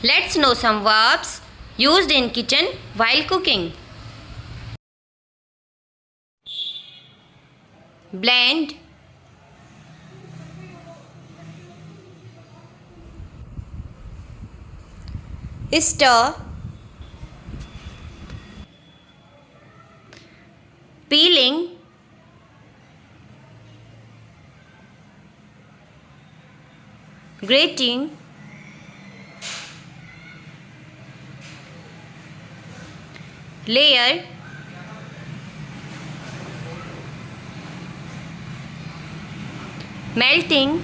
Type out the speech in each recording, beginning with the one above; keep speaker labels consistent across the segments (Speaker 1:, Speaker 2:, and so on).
Speaker 1: Let's know some verbs used in kitchen while cooking. Blend, stir, peeling, grating, layer, melting,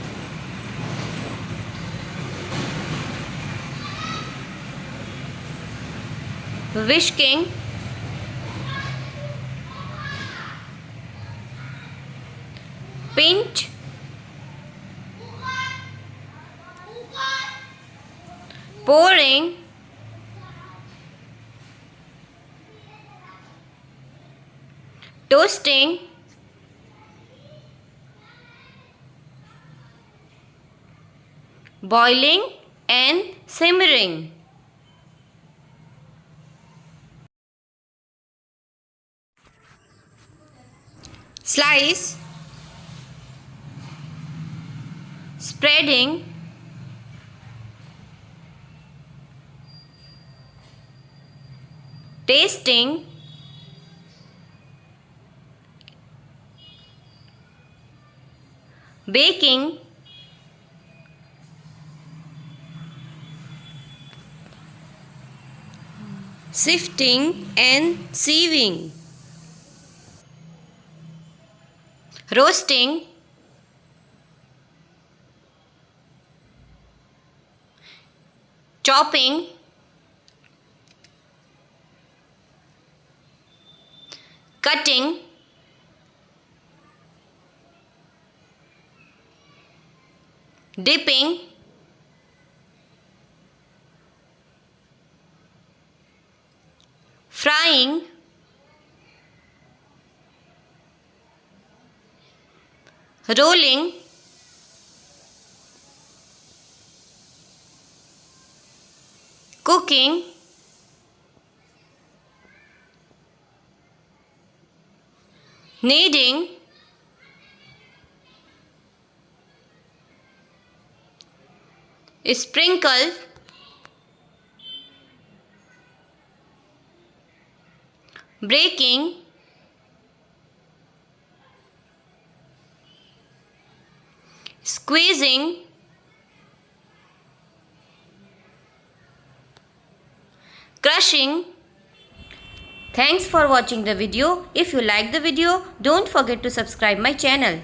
Speaker 1: whisking, pinch, pouring, toasting, boiling and simmering. Slice, spreading, tasting, baking, sifting and sieving, roasting, chopping, cutting, dipping, frying, rolling, cooking, kneading, sprinkle, breaking, squeezing, crushing. Thanks for watching the video. If you like the video, don't forget to subscribe my channel.